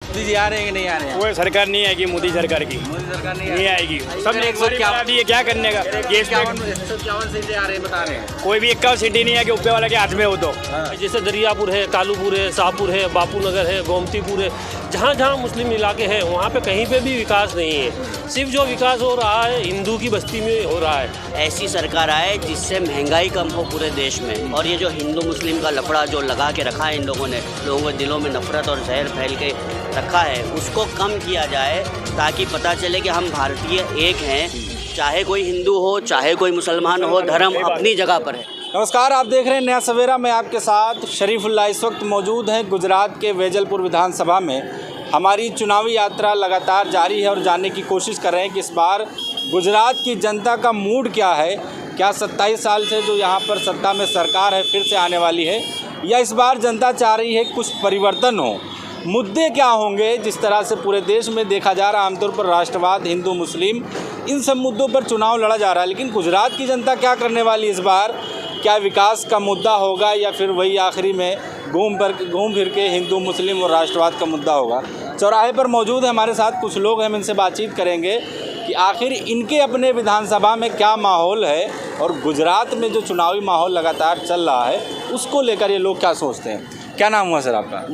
मोदी जी आ रहे हैं कि नहीं आ रहे हैं? कोई सरकार नहीं आएगी मोदी सरकार की, मोदी सरकार नहीं आएगी। सब एक एक सौ क्या दिए, क्या करने का ये 151 सीटें आ रही है बता रहे हैं। कोई भी 51 सीटें नहीं आएगी ऊपर वाले के हाथ में हो तो। जैसे दरियापुर है, कालूपुर है, शाहपुर है, बापू नगर है, गोमतीपुर है, जहाँ जहाँ मुस्लिम इलाके हैं वहाँ पे कहीं पे भी विकास नहीं है। सिर्फ जो विकास हो रहा है हिंदू की बस्ती में हो रहा है। ऐसी सरकार आए जिससे महंगाई कम हो पूरे देश में, और ये जो हिंदू मुस्लिम का लफड़ा जो लगा के रखा है इन लोगों ने, लोगों के दिलों में नफरत और जहर फैल के रखा है, उसको कम किया जाए ताकि पता चले कि हम भारतीय एक हैं। चाहे कोई हिंदू हो, चाहे कोई मुसलमान हो, धर्म अपनी जगह पर है। नमस्कार, आप देख रहे हैं नया सवेरा। मैं आपके साथ शरीफुल्लाह इस वक्त मौजूद हैं गुजरात के वेजलपुर विधानसभा में। हमारी चुनावी यात्रा लगातार जारी है और जानने की कोशिश कर रहे हैं कि इस बार गुजरात की जनता का मूड क्या है। क्या 27 साल से जो यहाँ पर सत्ता में सरकार है फिर से आने वाली है, या इस बार जनता चाह रही है कुछ परिवर्तन हो। मुद्दे क्या होंगे जिस तरह से पूरे देश में देखा जा रहा है, आमतौर पर राष्ट्रवाद, हिंदू मुस्लिम, इन सब मुद्दों पर चुनाव लड़ा जा रहा है। लेकिन गुजरात की जनता क्या करने वाली इस बार? क्या विकास का मुद्दा होगा या फिर वही आखिरी में घूम फिर के हिंदू मुस्लिम और राष्ट्रवाद का मुद्दा होगा? चौराहे पर मौजूद है हमारे साथ कुछ लोग, हम इनसे बातचीत करेंगे कि आखिर इनके अपने विधानसभा में क्या माहौल है और गुजरात में जो चुनावी माहौल लगातार चल रहा है उसको लेकर ये लोग क्या सोचते हैं। क्या नाम हुआ सर आपका?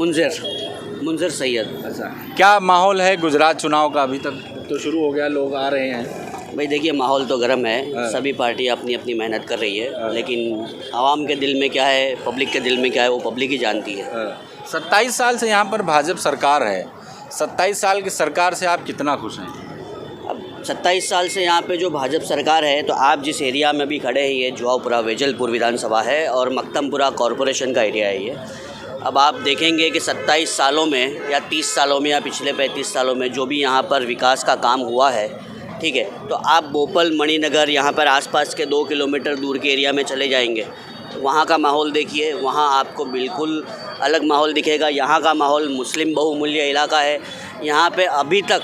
मुंजर सैयद। अच्छा, क्या माहौल है गुजरात चुनाव का? अभी तक तो शुरू हो गया, लोग आ रहे हैं। भाई देखिए, माहौल तो गर्म है, सभी पार्टी अपनी अपनी मेहनत कर रही है, लेकिन आवाम के दिल में क्या है, पब्लिक के दिल में क्या है, वो पब्लिक ही जानती है। 27 साल से यहाँ पर भाजपा सरकार है। 27 साल की सरकार से आप कितना खुश हैं? अब 27 साल से यहाँ पे जो भाजपा सरकार है, तो आप जिस एरिया में भी खड़े हैं, ये जुआपुरा वेजलपुर विधानसभा है और मक्तमपुरा कॉरपोरेशन का एरिया है ये। अब आप देखेंगे कि 27 सालों में या 30 सालों में या पिछले 35 सालों में जो भी यहाँ पर विकास का काम हुआ है, ठीक है, तो आप बोपल, मणिनगर, यहाँ पर आसपास के 2 किलोमीटर दूर के एरिया में चले जाएंगे, वहाँ का माहौल देखिए, वहाँ आपको बिल्कुल अलग माहौल दिखेगा। यहाँ का माहौल मुस्लिम बहुमूल्य इलाका है। यहाँ पे अभी तक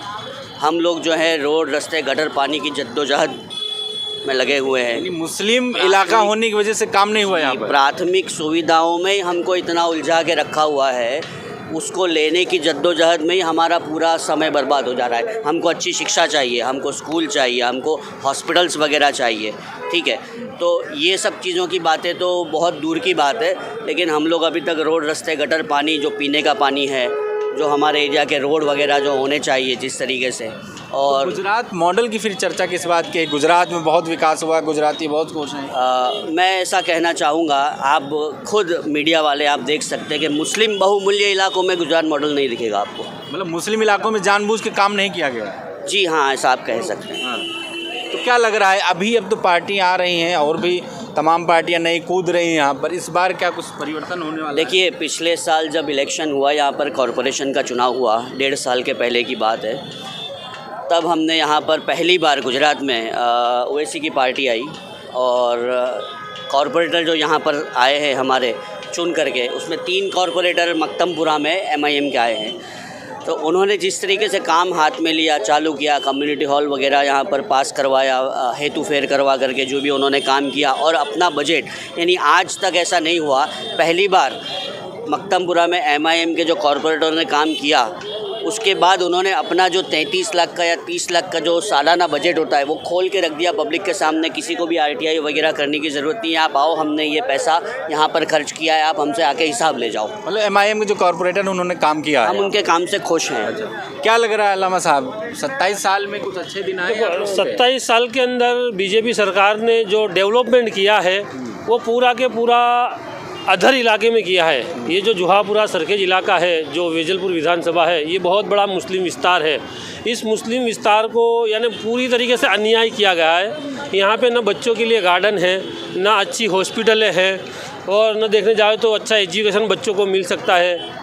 हम लोग जो है रोड, रास्ते, गटर, पानी की जद्दोजहद में लगे हुए हैं। मुस्लिम इलाका होने की वजह से काम नहीं हुआ यहाँ पर। प्राथमिक सुविधाओं में हमको इतना उलझा के रखा हुआ है, उसको लेने की जद्दोजहद में ही हमारा पूरा समय बर्बाद हो जा रहा है। हमको अच्छी शिक्षा चाहिए, हमको स्कूल चाहिए, हमको हॉस्पिटल्स वगैरह चाहिए, ठीक है। तो ये सब चीज़ों की बातें तो बहुत दूर की बात है, लेकिन हम लोग अभी तक रोड, रास्ते, गटर, पानी, जो पीने का पानी है, जो हमारे एरिया के रोड वगैरह जो होने चाहिए जिस तरीके से। और तो गुजरात मॉडल की फिर चर्चा किस बात की है? गुजरात में बहुत विकास हुआ, गुजराती बहुत खुश हैं। मैं ऐसा कहना चाहूँगा, आप खुद मीडिया वाले आप देख सकते हैं कि मुस्लिम बहुमूल्य इलाकों में गुजरात मॉडल नहीं दिखेगा आपको। मतलब मुस्लिम इलाकों में जानबूझ के काम नहीं किया गया? जी हाँ, ऐसा आप कह सकते हैं। तो क्या लग रहा है अब तो पार्टियां आ रही हैं और भी तमाम पार्टियां नई कूद रही हैं यहाँ पर, इस बार क्या कुछ परिवर्तन होने वाला है? देखिए, पिछले साल जब इलेक्शन हुआ, यहाँ पर कॉरपोरेशन का चुनाव हुआ, 1.5 साल के पहले की बात है, तब हमने यहाँ पर पहली बार गुजरात में ओवैसी की पार्टी आई और कॉरपोरेटर जो यहाँ पर आए हैं हमारे चुन करके, उसमें 3 कॉरपोरेटर मक्तमपुरा में MIM के आए हैं। तो उन्होंने जिस तरीके से काम हाथ में लिया, चालू किया, कम्युनिटी हॉल वगैरह यहाँ पर पास करवाया, हेतु फेर करवा करके जो भी उन्होंने काम किया, और अपना बजट, यानी आज तक ऐसा नहीं हुआ, पहली बार मक्तमपुरा में MIM के जो कॉरपोरेटर ने काम किया, उसके बाद उन्होंने अपना जो 33 लाख का या 30 लाख का जो सालाना बजट होता है वो खोल के रख दिया पब्लिक के सामने। किसी को भी RTI वगैरह करने की ज़रूरत नहीं है, आप आओ, हमने ये पैसा यहाँ पर खर्च किया है, आप हमसे आके हिसाब ले जाओ। मतलब MIM के जो कॉरपोरेटर उन्होंने काम किया, हम उनके काम से खुश हैं। क्या लग रहा है अल्लामा साहब, 27 साल में कुछ अच्छे दिन आए? 27 साल के अंदर बीजेपी सरकार ने जो डेवलपमेंट किया है वो पूरा के पूरा अधर इलाके में किया है। ये जो जुहापुरा सरखेज इलाका है, जो वेजलपुर विधानसभा है, ये बहुत बड़ा मुस्लिम विस्तार है। इस मुस्लिम विस्तार को यानी पूरी तरीके से अन्याय किया गया है। यहाँ पे न बच्चों के लिए गार्डन है, ना अच्छी हॉस्पिटलें हैं, और न देखने जाए तो अच्छा एजुकेशन बच्चों को मिल सकता है,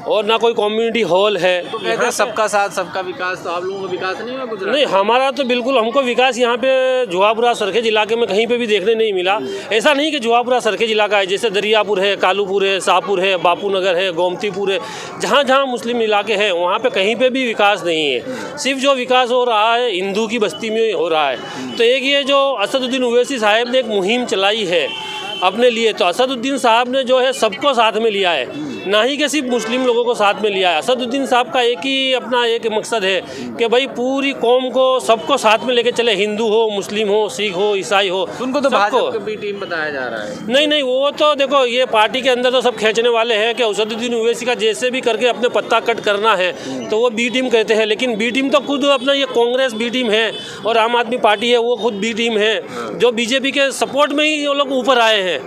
और ना कोई कम्युनिटी हॉल है। तो कहते हैं सबका साथ सबका विकास, तो आप लोगों का विकास नहीं हुआ गुजरात? नहीं, हमारा तो बिल्कुल, हमको विकास यहाँ पे जुहापुरा सरखेज इलाके में कहीं पे भी देखने नहीं मिला। ऐसा नहीं कि जुहापुरा सरखेज इलाका है, जैसे दरियापुर है, कालूपुर है, शाहपुर है, बापू नगर है, गोमतीपुर है, जहाँ जहाँ मुस्लिम इलाके हैं वहाँ पे कहीं पे भी विकास नहीं है। सिर्फ जो विकास हो रहा है हिंदू की बस्ती में हो रहा है। तो एक ये जो असदुद्दीन ओवैसी साहब ने एक मुहिम चलाई है अपने लिए, तो असदुद्दीन साहब ने जो है सबको साथ में लिया है। ना ही कि सिर्फ मुस्लिम लोगों को साथ में लिया है। असदुद्दीन साहब का एक ही अपना एक मकसद है कि भाई पूरी कौम को सबको साथ में लेके चले, हिंदू हो, मुस्लिम हो, सिख हो, ईसाई हो, उनको तो सबको। भाजपा की टीम बताया जा रहा है। नहीं नहीं, वो तो देखो ये पार्टी के अंदर तो सब खींचने वाले हैं कि असदुद्दीन ओवैसी का जैसे भी करके अपने पत्ता कट करना है तो वो बी टीम कहते हैं, लेकिन बी टीम तो खुद अपना ये कांग्रेस बी टीम है और आम आदमी पार्टी है वो खुद बी टीम है, जो बीजेपी के सपोर्ट में ही वो लोग ऊपर आए हैं।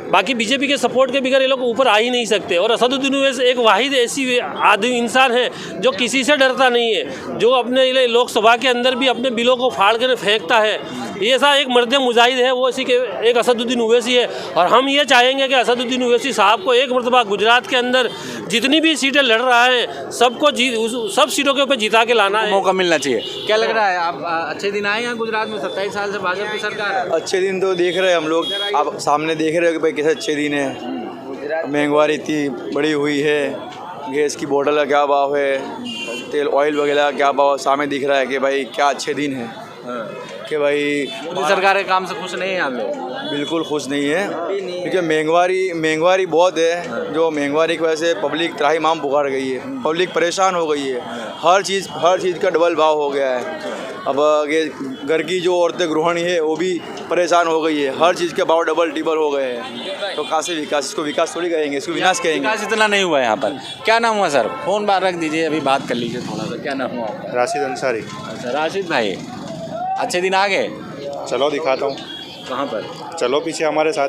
बाकी बीजेपी के सपोर्ट के बगैर ये लोग ऊपर आ ही नहीं सकते। और असदुद्दीन ओवैसी एक वाहिद ऐसी आदमी इंसान है जो किसी से डरता नहीं है, जो अपने लोकसभा के अंदर भी अपने बिलों को फाड़ कर फेंकता है। ये ऐसा एक मर्द मुजाहिद है, वो इसी के एक असदुद्दीन ओवैसी है। और हम ये चाहेंगे कि असदुद्दीन ओवैसी साहब को एक मरतबा गुजरात के अंदर जितनी भी सीटें लड़ रहा है सबको सब सीटों के ऊपर जिता के लाना है, मौका मिलना चाहिए। क्या लग रहा है, आप अच्छे दिन आए हैं गुजरात में? 27 साल से भाजपा की सरकार है। अच्छे दिन तो देख रहे हैं हम लोग, आप सामने देख रहे हो कि भाई कैसे अच्छे दिन है। महंगाई इतनी बड़ी हुई है, गैस की बोतल का क्या भाव है, तेल ऑयल वगैरह का क्या भाव, सामने दिख रहा है कि भाई क्या अच्छे दिन है। कि भाई मोदी सरकार के काम से खुश नहीं है आप लोग? बिल्कुल खुश नहीं है, क्योंकि महंगाई बहुत है। जो महंगाई की वजह से पब्लिक त्राहिमाम पुकार गई है, पब्लिक परेशान हो गई है। हर चीज़ का डबल भाव हो गया है। अब घर की जो औरतें गृहिणी है वो भी परेशान हो गई है, हर चीज़ के भाव डबल टिबल हो गए हैं। तो कहाँ से विकास? इसको विकास थोड़ी कहेंगे, इसको विनाश कहेंगे। विकास इतना नहीं हुआ है यहाँ पर। क्या नाम हुआ सर? फ़ोन बाहर रख दीजिए, अभी बात कर लीजिए थोड़ा सा। क्या नाम हुआ आपका? राशिद अंसारी। अच्छा राशिद भाई, अच्छे दिन आ गए? चलो दिखाता हूँ। कहाँ पर? चलो पीछे हमारे साथ।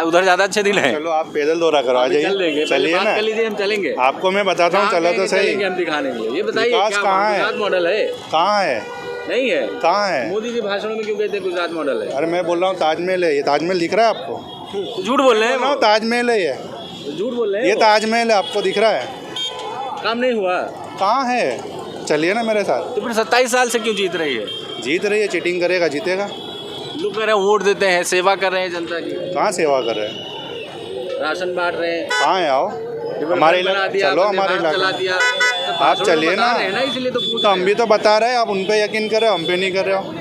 उधर ज़्यादा अच्छे दिन है। चलो आप पैदल दौरा करो, आ जाइए। चलिए ना, कर लीजिए, हम चलेंगे। आपको मैं बताता हूँ, चलो तो सही। हम दिखाने के लिए। ये बताइए विकास क्या कहाँ है? गुजरात मॉडल है? कहाँ है? नहीं है। कहाँ है? मोदी जी भाषणों में क्यों कहते हैं गुजरात मॉडल है? अरे मैं बोल रहा हूँ ताजमहल है, ये ताजमहल दिख रहा है आपको? झूठ बोल रहे हैं बोल रहा हूँ वो। ताजमहल है ये। झूठ बोल रहे हैं ये वो। ताजमहल है, आपको दिख रहा है? काम नहीं हुआ कहाँ है? चलिए ना मेरे साथ। तो फिर 27 साल से क्यों जीत रही है? जीत रही है, चीटिंग करेगा जीतेगा। लोग कह रहे हैं वोट देते हैं, सेवा कर रहे हैं जनता की, कहाँ सेवा कर रहे हैं? राशन बांट रहे हैं, कहाँ है? आओ हमारे बना दिया, चलो वंदे हमारे भारत चला इलाके। दिया। तो आप भाषण में चलिए बता ना। रहे हैं इसलिए तो पूछ तो हम रहे भी तो बता रहे हैं, आप उन पे यकीन कर रहे हो, हम पे नहीं कर रहे हो।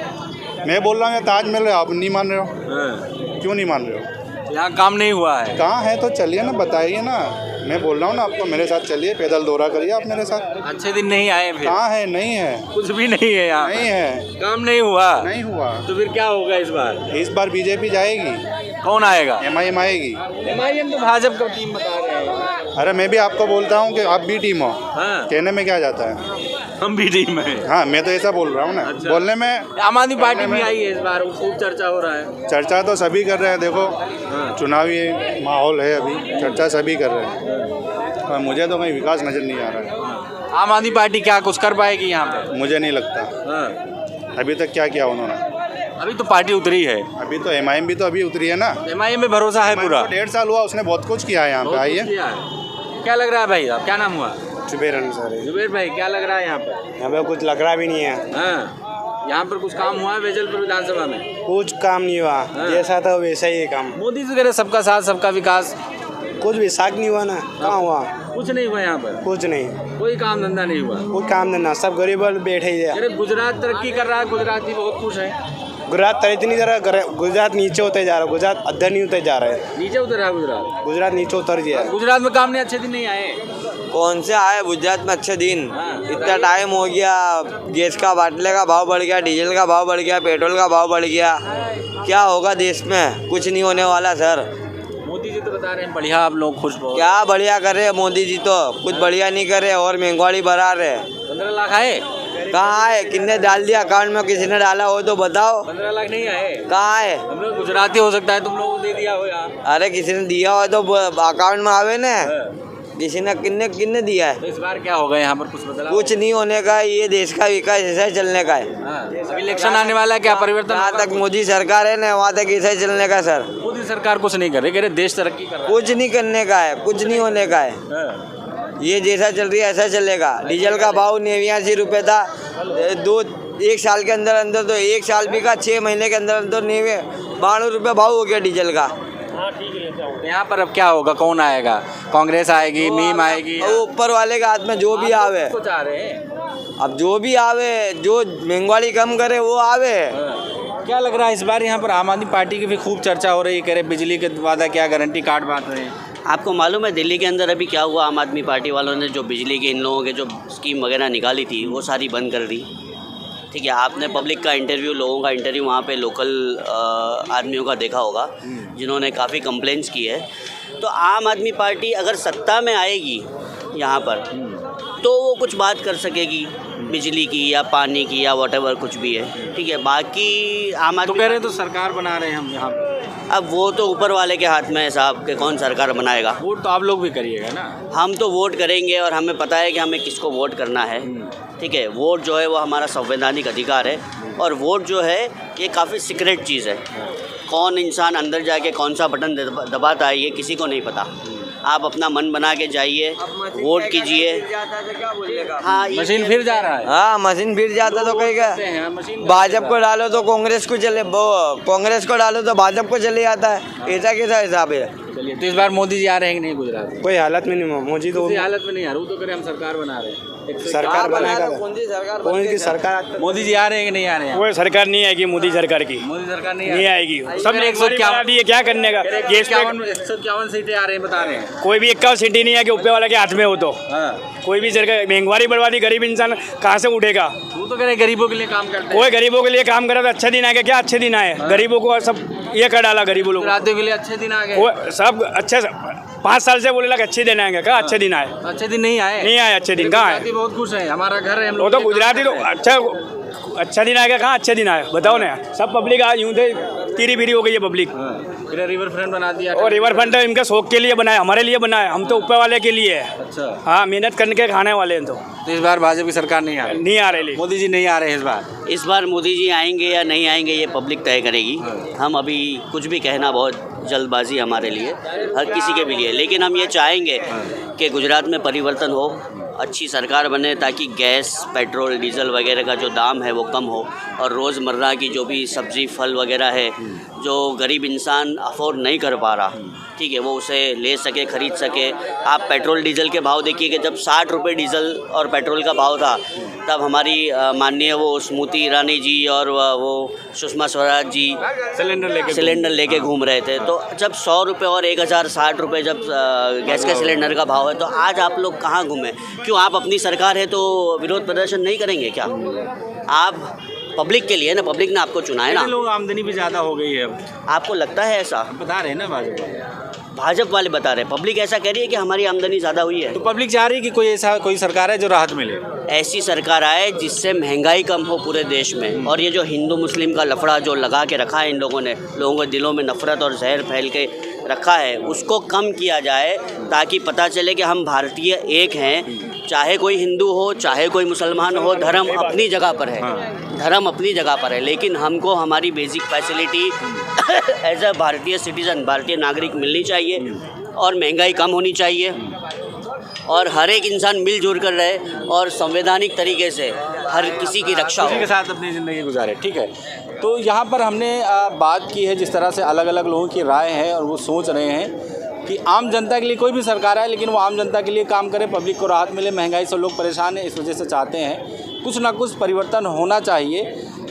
मैं बोल रहा हूँ ये ताजमहल है, आप नहीं मान रहे हो। हैं। क्यों नहीं मान रहे हो? यहाँ काम नहीं हुआ है। कहाँ है तो चलिए ना, बताइए ना। मैं बोल रहा हूँ ना आपको, मेरे साथ चलिए, पैदल दौरा करिए आप मेरे साथ। अच्छे दिन नहीं आए फिर? कहाँ है? नहीं है, कुछ भी नहीं है यहाँ। नहीं है, काम नहीं हुआ। नहीं हुआ। तो फिर क्या होगा इस बार? इस बार बीजेपी जाएगी, कौन आएगा? MIM आएगी। MIM तो भाजपा का टीम बता रहे हैं। अरे मैं भी आपको बोलता हूँ कि आप भी टीम हो, हाँ, कहने में क्या जाता है। हम भी टीम है। हाँ मैं तो ऐसा बोल रहा हूँ ना, अच्छा। बोलने में। आम आदमी पार्टी भी आई है इस बार, खूब चर्चा हो रहा है। चर्चा तो सभी कर रहे हैं, देखो चुनावी माहौल है अभी, चर्चा सभी कर रहे हैं। और मुझे तो कहीं विकास नज़र नहीं आ रहा है। आम आदमी पार्टी क्या कुछ कर पाएगी यहाँ पे? मुझे नहीं लगता। हाँ। अभी तक क्या किया उन्होंने? अभी तो पार्टी उतरी है। अभी तो MIM भी तो अभी उतरी है ना। MIM में भरोसा है पूरा? 1.5 साल हुआ, उसने बहुत कुछ किया है यहाँ पे। बहुत कुछ आइए। किया है। क्या लग रहा है भाई साहब? क्या नाम हुआ? जुबेर अंसारी। जुबेर भाई, क्या लग रहा है यहाँ पे? यहाँ पे कुछ लग रहा भी नहीं है। हाँ, यहाँ पर कुछ काम हुआ है वेजलपुर विधानसभा में? कुछ काम नहीं हुआ, जैसा था वैसा ही है काम। मोदी जी कह रहे सबका साथ सबका विकास, कुछ विशाख नहीं हुआ ना, कहाँ हुआ? कुछ नहीं हुआ यहाँ पर। कुछ नहीं, कोई काम धंधा नहीं हुआ। कोई काम धंधा, सब गरीब बैठे ही है। अरे गुजरात तरक्की कर रहा है, गुजराती बहुत खुश है। गुजरात तरक्की नहीं कर रहा, गुजरात नीचे होते जा रहा है, गुजरात अद्धर नहीं होते जा रहा है। नीचे उतर रहा है गुजरात। गुजरात नीचे उतर गया। गुजरात में काम नहीं, अच्छे दिन नहीं आए। कौन से आए गुजरात में अच्छे दिन? हाँ। इतना टाइम हो गया, गैस का बाटले का भाव बढ़ गया, डीजल का भाव बढ़ गया, पेट्रोल का भाव बढ़ गया। क्या होगा देश में? कुछ नहीं होने वाला सर। मोदी जी तो बता रहे हैं बढ़िया, आप लोग खुश बहुत। क्या बढ़िया कर रहे हैं मोदी जी, तो कुछ बढ़िया नहीं कर रहे और महंगाई बढ़ा रहे। 15 लाख आए? कहाँ है? किसने डाल दिया अकाउंट में? किसी ने डाला हो तो बताओ। 15 लाख नहीं आए? कहाँ है? हम लोग गुजराती हो सकता है, तुम लोगों को दे दिया हो यार। अरे किसी ने दिया हो तो अकाउंट में आवे ना। किसी ने किन्ने दिया है? तो इस बार क्या होगा यहाँ पर? कुछ बदला? कुछ नहीं होने का, ये देश का विकास ऐसा ही चलने का है। हाँ, अभी इलेक्शन आने वाला है, क्या परिवर्तन? जहाँ तक मोदी सरकार है ना, वहाँ तक ऐसा ही चलने का सर। मोदी सरकार कुछ नहीं कर रही, कह रहे देश तरक्की कर रहा कुछ नहीं करने का है, कुछ नहीं होने का है। है। ये जैसा चल रही है ऐसा चलेगा। डीजल का भाव 89 रुपये था, एक साल के अंदर अंदर तो 1 साल भी का 6 महीने के अंदर अंदर 92 रुपये भाव हो गया डीजल का। यहाँ पर अब क्या होगा? कौन आएगा? कांग्रेस आएगी, मीम आएगी? वो ऊपर वाले के हाथ में जो भी आवे। कुछ आ रहे हैं। अब जो भी आवे, जो महंगाई कम करे वो आवे। क्या लग रहा है इस बार यहाँ पर? आम आदमी पार्टी की भी खूब चर्चा हो रही है, कह रहे बिजली के वादा क्या, गारंटी कार्ड बांट रहे हैं। आपको मालूम है दिल्ली के अंदर अभी क्या हुआ? आम आदमी पार्टी वालों ने जो बिजली के इन लोगों के जो स्कीम वगैरह निकाली थी वो सारी बंद कर दी। ठीक है, आपने पब्लिक का इंटरव्यू, लोगों का इंटरव्यू वहाँ पे लोकल आदमियों का देखा होगा जिन्होंने काफ़ी कंप्लेंट्स की है। तो आम आदमी पार्टी अगर सत्ता में आएगी यहाँ पर तो वो कुछ बात कर सकेगी बिजली की या पानी की या व्हाटएवर कुछ भी है। ठीक है, बाकी आम तो आदमी कह रहे हैं तो सरकार बना रहे हैं हम यहाँ पे। अब वो तो ऊपर वाले के हाथ में है साहब कि कौन सरकार बनाएगा। वोट तो आप लोग भी करिएगा ना। हम तो वोट करेंगे और हमें पता है कि हमें किसको वोट करना है। ठीक है, वोट जो है वो हमारा संवैधानिक अधिकार है और वोट जो है ये काफ़ी सीक्रेट चीज़ है। कौन इंसान अंदर जाके कौन सा बटन दबाता है ये किसी को नहीं पता। आप अपना मन बना के जाइए, वोट कीजिए। हाँ, मशीन फिर जा रहा है। हाँ, मशीन फिर जाता तो कहेगा मशीन भाजपा को डालो तो कांग्रेस को चले, कांग्रेस को डालो तो भाजपा को चले जाता है। ऐसा कैसा हिसाब है? चलिए, तो इस बार मोदी जी आ रहे हैं कि नहीं गुजरात में? कोई हालत में नहीं, मोदी तो किसी हालत में नहीं आ रहा। वो तो करे हम सरकार बना रहे हैं। सरकार बनाएगा। कौन सी सरकार? कौन की सरकार? मोदी जी आ रहे हैं कि नहीं आ रहे हैं? कोई सरकार नहीं आएगी मोदी सरकार की, मोदी सरकार नहीं आएगी। सब एक सौ महंगाई है, क्या करने का? गैस पे 151 सीटें आ रही हैं, बता रहे हैं। कोई भी 51 सीटें नहीं है कि ऊपर वाला के हाथ में हो तो। कोई भी सरकार महंगाई बढ़वा दी, गरीब इंसान कहाँ से उठेगा? वो तो कह रहे हैं गरीबों के लिए काम करते हैं। कोई गरीबों के लिए काम करे तो अच्छे दिन आएगा क्या? अच्छे दिन आए, गरीबों को सब ये कर डाला गरीबों लोगों गुजरातियों के लिए अच्छे दिन आ गए। को। वो सब अच्छे 5 साल से बोले लगा अच्छे दिन आएंगे, कहाँ अच्छे दिन आए? अच्छे दिन नहीं आए। नहीं आए अच्छे दिन, कहाँ आए? गुजराती बहुत खुश है, हमारा घर है, हम वो लोग तो गुजराती तो अच्छा दिन आएगा, कहाँ अच्छे दिन आए? बताओ ना। सब पब्लिक आज यूँ थे तीरी बीरी हो गई है पब्लिक। फिर रिवर फ्रंट बना दिया। और रिवर फ्रंट इनके शौक के लिए बनाया, हमारे लिए बनाया। हम तो ऊपर वाले के लिए है। अच्छा, हाँ, मेहनत करने के खाने वाले हैं। तो इस बार भाजपा की सरकार नहीं आ रही, नहीं आ रहे। मोदी जी नहीं आ रहे इस बार। इस बार मोदी जी आएंगे या नहीं आएंगे ये पब्लिक तय करेगी। हम अभी कुछ भी कहना बहुत जल्दबाजी हमारे लिए, हर किसी के भी लिए। लेकिन हम ये चाहेंगे कि गुजरात में परिवर्तन हो, अच्छी सरकार बने ताकि गैस, पेट्रोल, डीजल वगैरह का जो दाम है वो कम हो और रोज़मर्रा की जो भी सब्ज़ी फल वगैरह है जो गरीब इंसान अफोर्ड नहीं कर पा रहा, ठीक है, वो उसे ले सके, ख़रीद सके। आप पेट्रोल डीजल के भाव देखिए कि जब 60 रुपये डीजल और पेट्रोल का भाव था तब हमारी माननीय वो स्मृति ईरानी जी और वो सुषमा स्वराज जी सिलेंडर लेके घूम रहे थे। तो जब 100 रुपये और 1060 रुपये जब गैस के सिलेंडर का भाव है तो आज आप लोग कहाँ घूमें? क्यों आप अपनी सरकार है तो विरोध प्रदर्शन नहीं करेंगे क्या? आप पब्लिक के लिए ना, पब्लिक ने आपको चुना है ना। लोग आमदनी भी ज़्यादा हो गई है अब, आपको लगता है ऐसा? बता रहे हैं ना भाजपा वाले बता रहे हैं, पब्लिक ऐसा कह रही है कि हमारी आमदनी ज़्यादा हुई है। तो पब्लिक चाह रही है कि कोई सरकार है जो राहत मिले। ऐसी सरकार आए जिससे महंगाई कम हो पूरे देश में। और ये जो हिंदू मुस्लिम का लफड़ा जो लगा के रखा है इन लोगों ने, लोगों के दिलों में नफरत और जहर फैल के रखा है, उसको कम किया जाए ताकि पता चले कि हम भारतीय एक हैं। चाहे कोई हिंदू हो, चाहे कोई मुसलमान हो, धर्म अपनी जगह पर है। धर्म अपनी जगह पर है, लेकिन हमको हमारी बेसिक फैसिलिटी एज अ भारतीय सिटीज़न, भारतीय नागरिक मिलनी चाहिए और महंगाई कम होनी चाहिए और हर एक इंसान मिलजुल कर रहे और संवैधानिक तरीके से हर किसी की रक्षा किसी के हो। साथ अपनी ज़िंदगी गुजारे। ठीक है, तो यहाँ पर हमने बात की है जिस तरह से अलग अलग लोगों की राय है और वो सोच रहे हैं कि आम जनता के लिए कोई भी सरकार है लेकिन वो आम जनता के लिए काम करे, पब्लिक को राहत मिले। महंगाई से लोग परेशान हैं, इस वजह से चाहते हैं कुछ ना कुछ परिवर्तन होना चाहिए।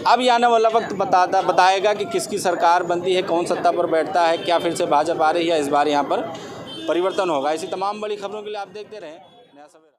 अब ये आने वाला वक्त बताएगा कि किसकी सरकार बनती है, कौन सत्ता पर बैठता है, क्या फिर से भाजपा आ रही है, इस बार यहाँ पर परिवर्तन होगा। ऐसी तमाम बड़ी खबरों के लिए आप देखते रहें नया सवेरा।